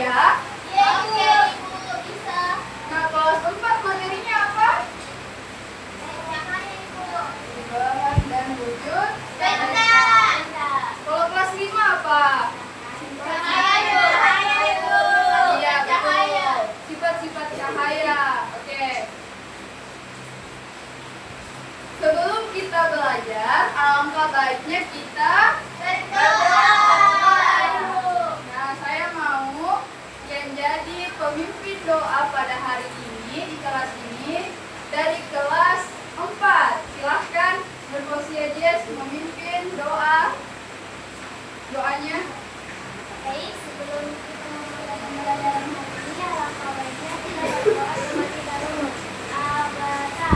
ya? Iya, Ibu. Bisa. Nah, kelas 4 materinya apa? Cahaya, Ibu. Perubahan dan wujud Benda. Kalau kelas 5 apa? Cahaya, Ibu. Iya, Cahaya. betul. Sifat-sifat cahaya. Oke. Sebelum kita belajar, alangkah baiknya kita Berdoa. Nah, saya mau yang jadi pemimpin doa pada hari ini di kelas ini dari kelas 4. Silahkan Berposiajes memimpin doanya. Baik, sebelum kita memulai pembelajaran hari ini, alangkah baiknya kita berdoa terlebih dahulu. Abata.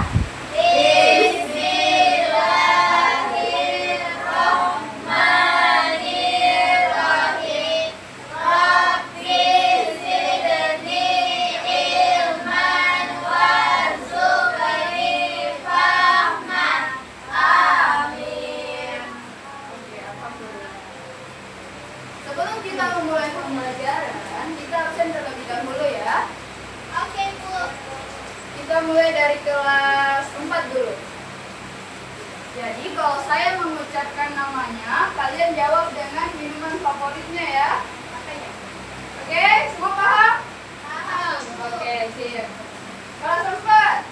Bismillahirrahmanirrahim. Rabbi zidni ilman warzuqni fahman. Amin. Oke, alhamdulillah. Sebelum kita memulai pembelajaran, kita absen terlebih dahulu ya. Oke, Bu. Kita mulai dari kelas 4 dulu. Jadi kalau saya mengucapkan namanya, kalian jawab dengan minuman favoritnya ya. Oke, semua paham? Paham. Oke, sip. Kelas 4.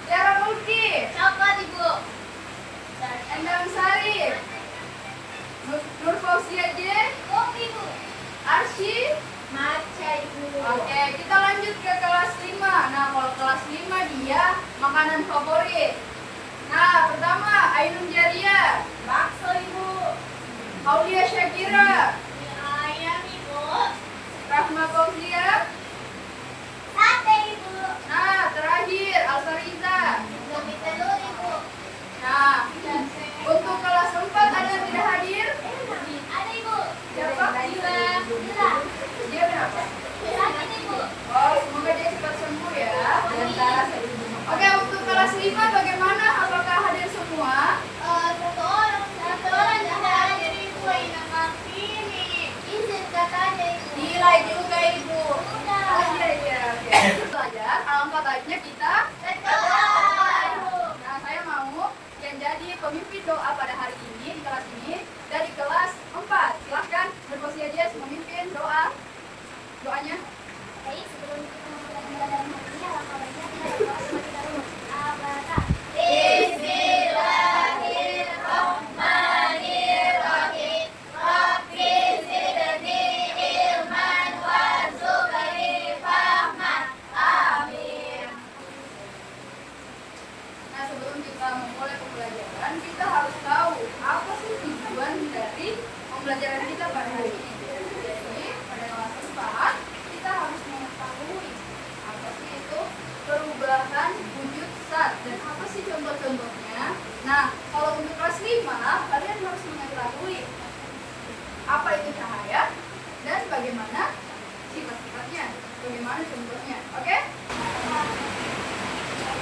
Tiara Mulki, Coklat, Ibu. Endang Sari, Nur Fauziaje, Kopi, Bu. Arsy. Matcha, Ibu. Oke, kita lanjut ke kelas 5. Nah, kalau kelas 5 dia makanan favorit. Nah, pertama Ainun Jaria, Bakso, Ibu. Aulia Syakira, Mie ayam, Ibu. Rahma Fauzia. Sate, Ibu. Nah, terakhir Alsariza. Indomie telur, Ibu. Nah, untuk kelas 4 ada yang tidak hadir? Ada, Ibu. Siapa? Dila. Dia berapa? Sakit, Ibu. Oh, semoga dia cepat sembuh ya. Oke, untuk kelas 5 bagaimana? Apakah hadir semua? Satu orang tidak hadir, Ibu. Nama Vini. Izin katanya, Ibu. Nilai juga Ibu. Udah. Oh iya iya oke. Belajar, alangkah baiknya kita. Berdoa, Ibu. Nah, saya mau yang jadi pemimpin doa pada hari ini di kelas ini dari kelas 4. Silahkan Berposiajes memimpin doanya. Baik, sebelum kita memulai pembelajaran hari ini, alangkah baiknya kita berdoa terlebih dahulu. Abata. Bismillahirrahmanirrahim. Rabbi zidni ilman warzuqni fahman. Amin. Nah, sebelum kita memulai pembelajaran, kita harus tahu apa sih tujuan dari pembelajaran kita pada hari ini. Jadi, pada kelas 4, kita harus mengetahui apa sih itu perubahan wujud zat dan apa sih contoh-contohnya. Nah, kalau untuk kelas 5, kalian harus mengetahui apa itu cahaya dan bagaimana sifat-sifatnya, bagaimana contohnya. Oke?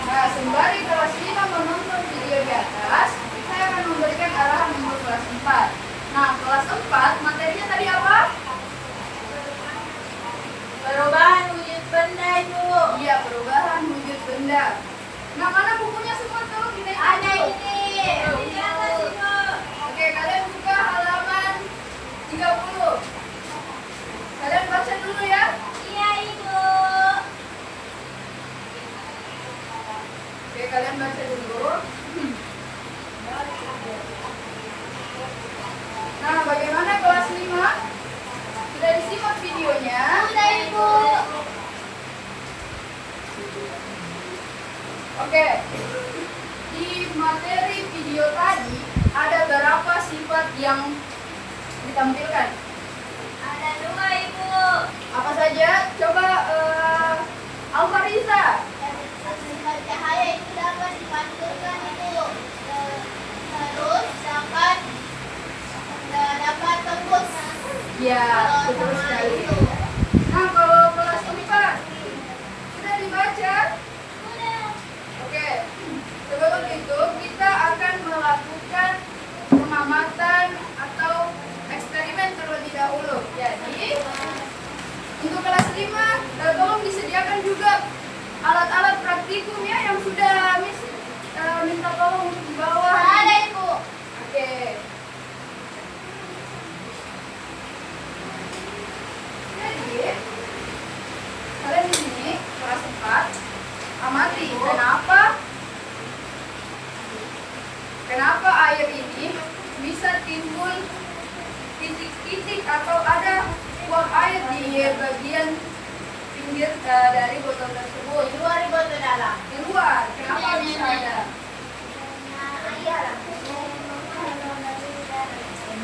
Nah, sembari kelas 5 menonton video di atas, saya akan memberikan arahan untuk kelas 4. Nah, kelas 4 materinya tadi apa? Perubahan wujud benda, Ibu. Iya, perubahan wujud benda. Nah, mana bukunya semua tuh? Kita Ada dulu. ini. Di atas, Ibu. Oke, kalian buka halaman 30. Kalian baca dulu ya. Iya, Ibu. Oke, kalian baca dulu. Nah, bagaimana kelas 5? Sudah disimak videonya? Sudah, Ibu. Oke. Di materi video tadi ada berapa sifat yang ditampilkan? Ada 2, Ibu. Apa saja? Coba Alfariza. Sifat cahaya itu dapat dipantulkan, Ibu. Terus dapat tembus. Ya, Kalau betul sama sekali. itu. Nah, kalau kelas 4 sudah dibaca? Sudah. Oke. Sebelum itu kita akan melakukan pengamatan atau eksperimen terlebih dahulu. Jadi alat-alat praktikum ya yang sudah Miss minta tolong untuk dibawa. Ada Ibu. Oke. Jadi kalian di sini kelas 4 amati kenapa air ini bisa timbul titik-titik atau ada uap air di bagian pinggir dari botol tersebut. Di luar Ibu atau dalam? Di luar, kenapa bisa ada?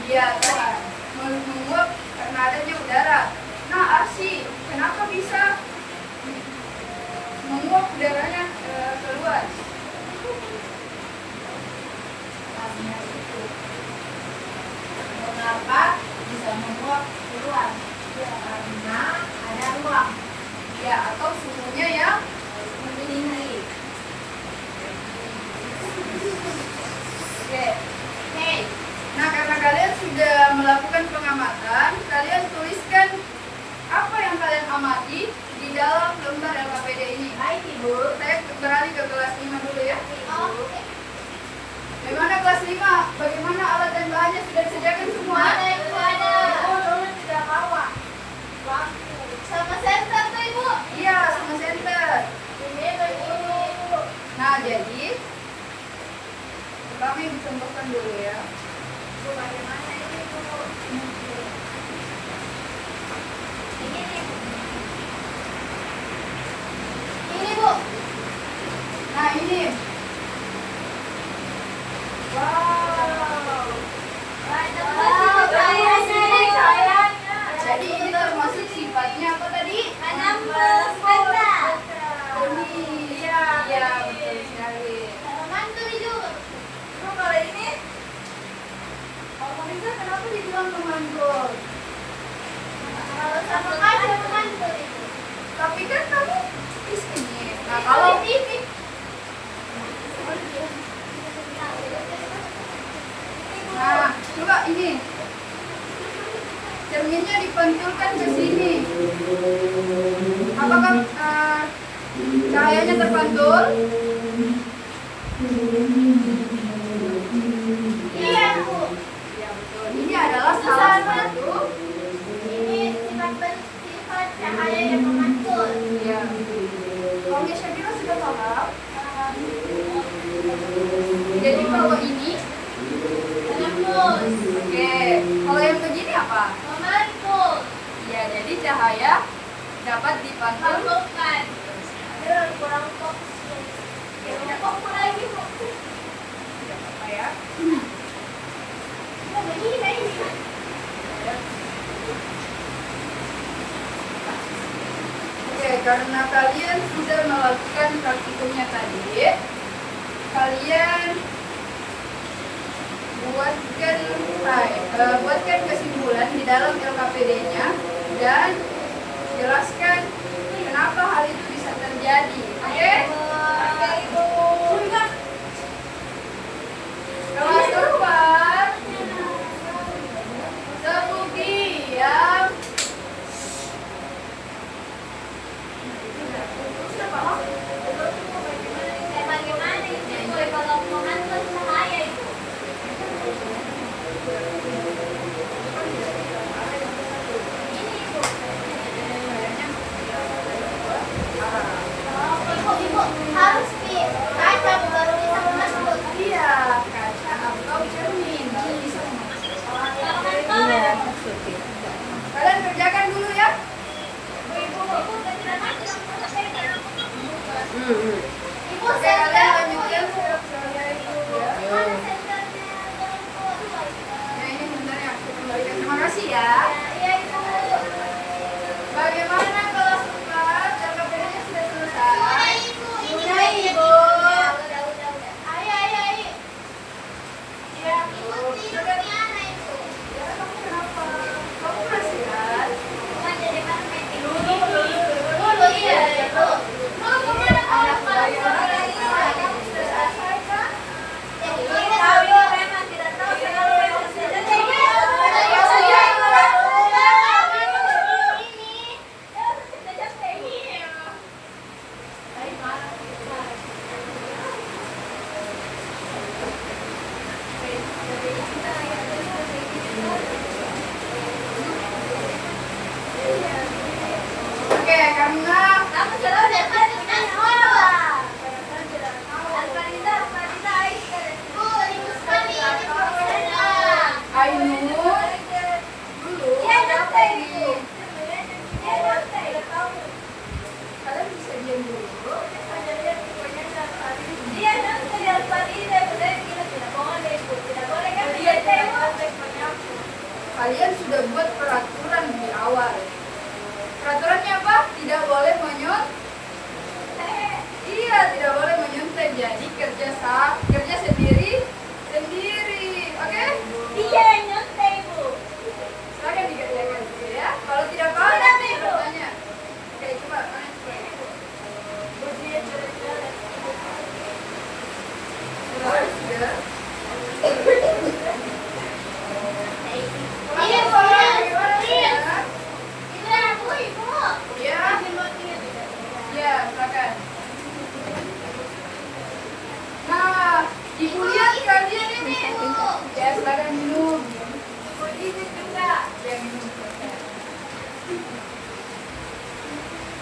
Iya, kan menguap karena adanya udara. Nah, Arsi, kenapa bisa menguap udaranya keluar? Mengapa bisa menguap keluar? Karena ada ruang. Ya, atau suhunya yang Tinggi. oke. Oke. Nah, karena kalian sudah melakukan pengamatan, kalian tuliskan apa yang kalian amati di dalam lembar LKPD ini. Baik Ibu. Saya beralih ke kelas 5 dulu ya. Oke. Bagaimana kelas 5? Bagaimana alat dan bahannya sudah disediakan semua? Ada Ibu, ada. Oh, tolong tidak bawa. Waktu. Sama senter tuh Ibu. Iya, sama center. Ini begini. Nah, jadi kami contohkan dulu ya. Ibu bagaimana ini Ibu? Ini nih. Ini Bu. Nah, ini. Wow. Jadi ini termasuk sifatnya apa tadi? Ini. Iya, betul sekali. Kalau ini, kalau bisa kenapa dibilang memantul? Tapi kan kamu di sini. Nah, kalau nah, coba ini. Cerminnya dipantulkan ke sini. Apakah cahayanya terpantul? Iya Bu. Ya, betul. Ini adalah salah satu. Ini sifat cahaya yang memantul. Ya. Kalau Miss Syakira sudah paham. Jadi kalau ini, Menembus. oke. Kalau yang begini apa? Memantul. Ya, jadi cahaya dapat dipantul. Pantulkan. Ada kurang fokus. Fokus lagi fokus. Tidak apa ya. Oh, begini ini. Oke, karena kalian sudah melakukan praktikumnya tadi, kalian buatkan kesimpulan di dalam LKPD-nya dan jelaskan kenapa hal itu bisa terjadi. Oke? Oke, Ibu. Kelas keempat, Sebuki yang Bagaimana itu kalau mengantar cahaya itu? Ini Ibu. Oh, Ibu.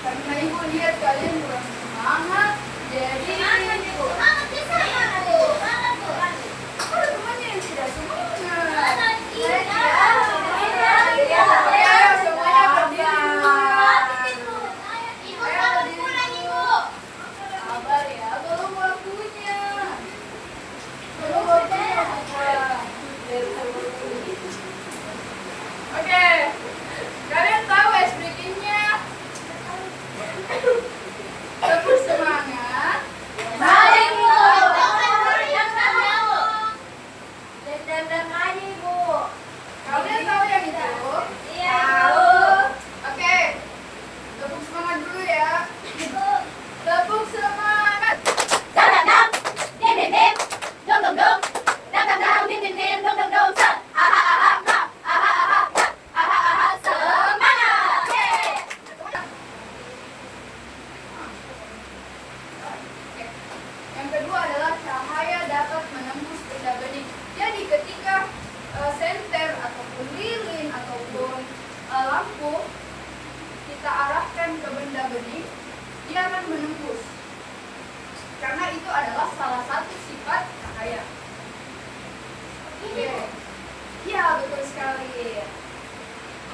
Karena ibu lihat kalian kurang semangat, jadi ibu. Semangat ya saya, Bu. Semangat, Bu. Aku ada temannya yang tidak semangat. Semangat, iya. Iya, ayo semuanya berdiri dulu ya. Ibu selamat pulang, Ibu. Sabar ya, belum waktunya. Belum waktunya pulang. Oke, kalian tahu es breakingnya? Tepuk semangat. Baik, Bu. Kalian tahu yang itu? Iya, Tahu. Oke, tepuk semangat dulu ya. Tepuk semangat. Oke. Yang kedua adalah cahaya dapat menembus benda bening. Jadi ketika senter ataupun lilin ataupun lampu kita arahkan ke benda bening, dia akan menembus. Karena itu adalah salah satu sifat cahaya. Oke. Iya, betul sekali.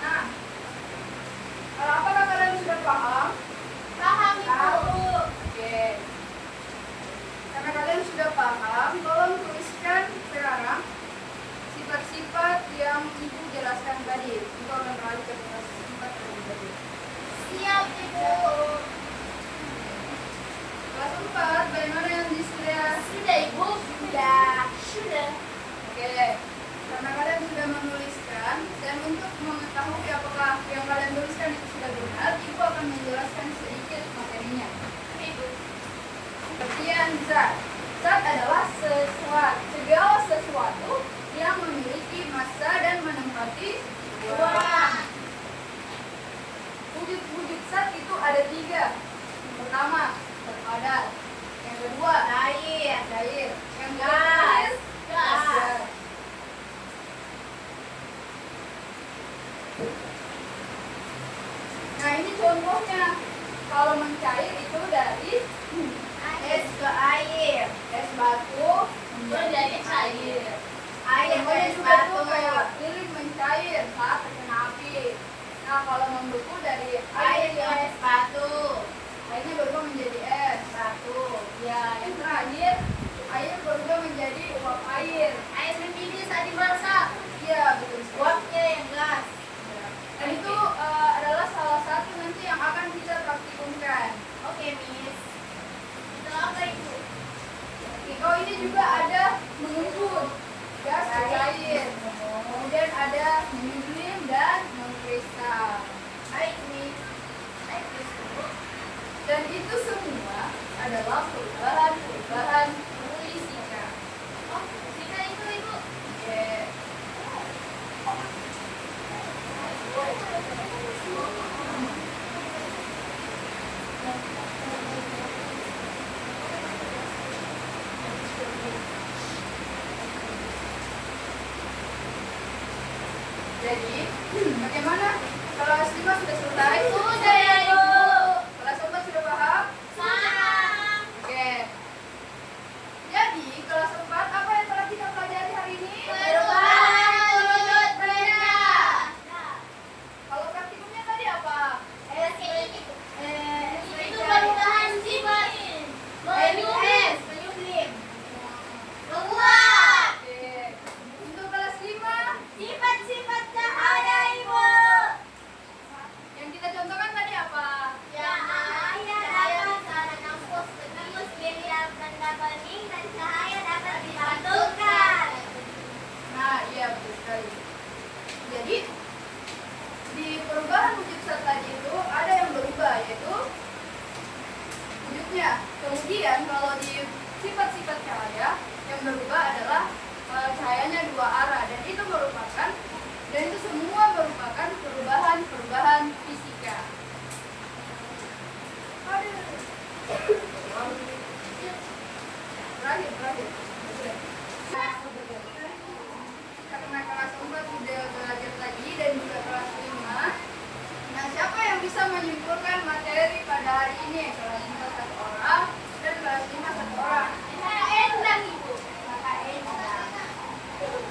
Nah, apakah kalian sudah paham? Paham, Ibu. Oke. Karena kalian sudah paham, tolong tuliskan sekarang sifat-sifat yang ibu jelaskan tadi. Ibu akan beralih ke sifat terlebih dahulu. Siap, Ibu. Kelas 4, bagaimana yang sudah? Sudah, Ibu. Sudah. Oke. Karena kalian sudah menuliskan, dan untuk mengetahui apakah yang kalian tuliskan itu sudah benar, ibu akan menjelaskan sedikit materinya. Ibu. Pengertian zat. Zat adalah segala sesuatu yang memiliki massa dan menempati ruang. Wujud-wujud zat itu ada 3. Yang pertama, berpadat. Yang kedua, cair. Yang Gas. gas. Nah, ini contohnya. Kalau mencair itu dari es ke air, es batu menjadi cair. Air ke es batu kayak lilin mencair saat terkena api. Nah, kalau membeku dari air ke es batu, airnya berubah menjadi es batu. Ya, yang terakhir air berubah menjadi uap air. Air mendidih saat dimasak. Iya, betul sekali. Uapnya yang gas. Dan itu adalah salah satu nanti yang akan kita praktikumkan. Oke, Miss. Itu apa, Ibu? Oh, ini juga ada mengembun, gas ke cair. Kemudian ada mengembun dan mengkristal. Baik, Miss. Baik, Miss. Dan itu semua adalah perubahan fisika. Oh, fisika itu, Ibu. Oke. Jadi, bagaimana? Kelas 5 sudah selesai? Sudah, Ibu. Kelas 4 sudah paham? Paham. Oke. Jadi, kelas 4 apa yang telah kita pelajari hari ini? Perubahan wujud benda. Kalau praktikumnya tadi apa? Itu perubahan sifat. Menyublim. Menguap. Oke. Untuk kelas 5, Sifat-sifat cahaya, Ibu. yang kita contohkan tadi apa? Cahaya dapat terhembus biliar benda bening dan cahaya dapat dipantulkan. Nah, iya betul sekali. Jadi, di perubahan wujud zat tadi itu ada yang berubah, yaitu wujudnya. Kemudian kalau di sifat-sifat cahaya yang berubah adalah cahayanya 2 arah, dan itu semua merupakan perubahan fisika. Terakhir. Karena kelas 4 sudah belajar lagi dan juga kelas 5. Nah, siapa yang bisa bisa menyimpulkan materi pada hari ini. Kelas 4 satu orang dan kelas 5 satu orang. Endang Ibu.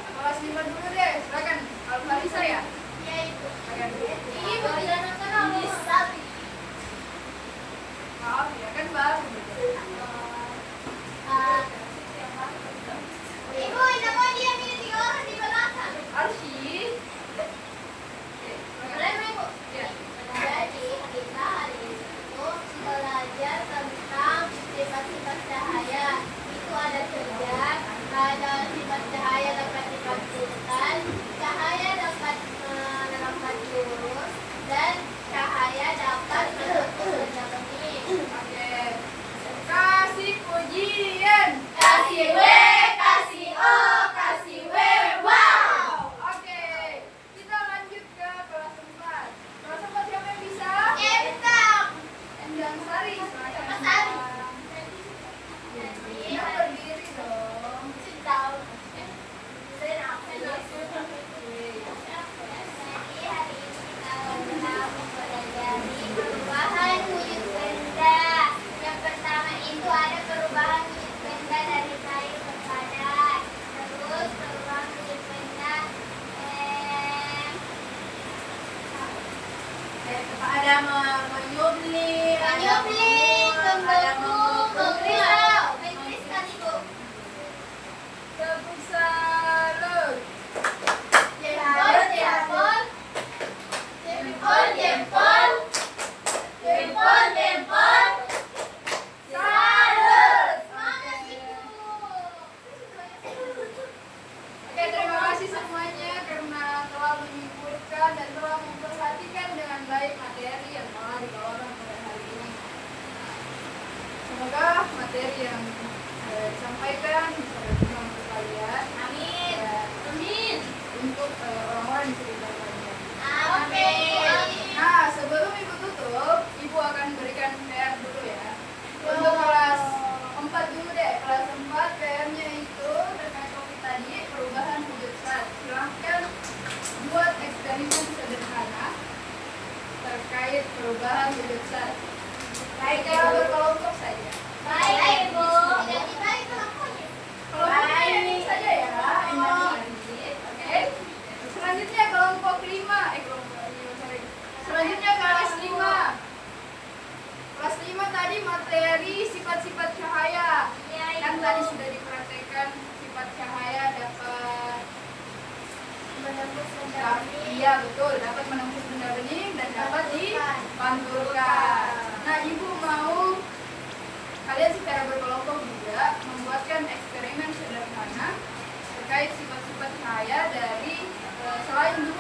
Kelas 5 dulu deh, silakan. Kalau Marisa ya? Iya Ibu. Silakan. Ibu tidak nonton bisa. Maaf ya, kan baru. Ibu, tidak mau diam ini 3 orang di belakang. Arsy. Boleh Ibu? Ya. Jadi kita hari itu belajar tentang sifat-sifat cahaya. Itu ada 3. Ada sifat cahaya dapat dipantulkan, cahaya dapat menerangkan lurus, dan cahaya dapat menghapus benda bening. Oke. Kasih pujian. Kasih W, kasih O, kasih W, wow. Oke. Kita lanjut ke kelas 4. Kelas 4 siapa yang bisa? Endang. Endang Sari. Silakan. Mas Sari. Dia berdiri dong. Sedang. Perubahan wujud benda. Yang pertama itu ada perubahan wujud benda dari cair ke padat. Terus perubahan wujud benda Ada menyublim, menyublim, membeku, menggelisah. Menggeliskan Ibu. tepuk salut. Jempol, jempol. Jempol, jempol. Jempol, jempol. Salut. Semangat Ibu. Oke, terima kasih semuanya karena telah menyimpulkan dan telah memperhatikan dengan baik materi yang telah dibawakan pada hari ini. Semoga materi yang disampaikan bisa berguna untuk kalian. Amin. Dan Amin. untuk orang-orang di sekitar kalian. Amin. Nah, sebelum Ibu tutup, Ibu akan berikan PR dulu ya. Untuk kelas 4 dulu deh. Kelas 4 PR-nya itu terkait topik tadi, perubahan wujud zat. Silahkan buat eksperimen sederhana terkait perubahan wujud zat. Baik, cara berkelompok saja. Baik Ibu. Tidak dibalik kelompoknya. Kelompoknya ini saja ya, Endang Sari. Oke. Selanjutnya kelompok 5. Sorry. Selanjutnya kelas 5. Kelas 5 tadi materi sifat-sifat cahaya. Kan tadi sudah dipraktekkan sifat cahaya dapat Menembus benda bening. iya betul, dapat menembus benda bening dan dapat dipantulkan. Nah, Ibu mau kalian secara berkelompok juga membuatkan eksperimen sederhana terkait sifat-sifat cahaya dari selain 2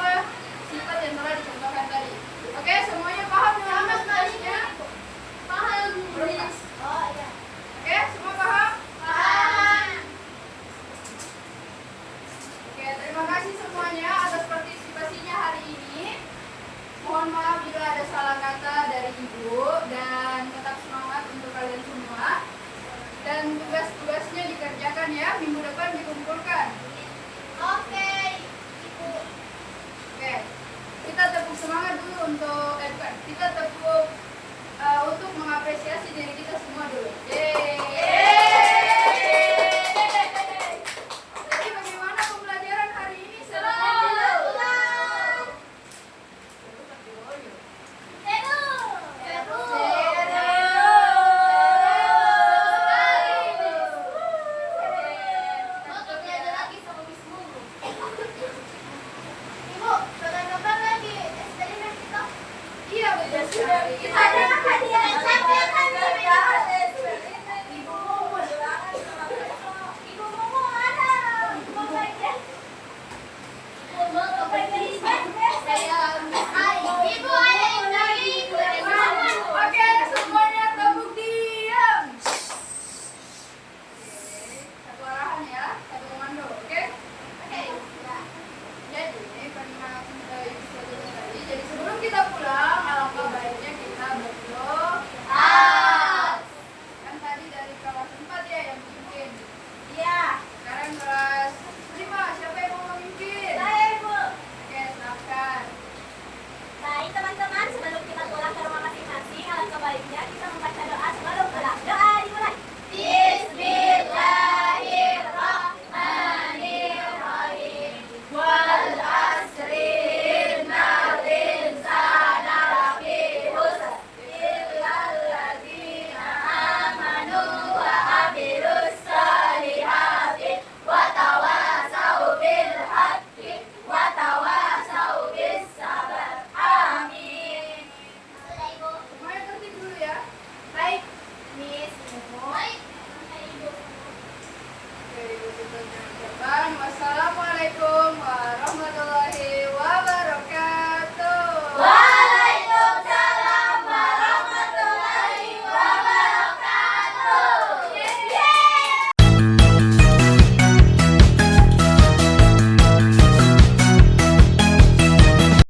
sifat yang telah dicontohkan tadi. Oke, semuanya paham dengan tugasnya? Paham. Berulang. Oh iya. Oke, semua paham? Paham. Oke, terima kasih semuanya atas partisipasinya hari ini. Mohon maaf bila ada salah kata dari Ibu dan tetap semangat untuk kalian semua. Dan tugas-tugasnya dikerjakan ya, minggu depan dikumpulkan. Oke, Ibu. Oke, kita tepuk semangat dulu untuk kita tepuk untuk mengapresiasi diri kita semua dulu. Jadi bagaimana pembelajaran hari ini? Seru. Iya betul sekali. Kita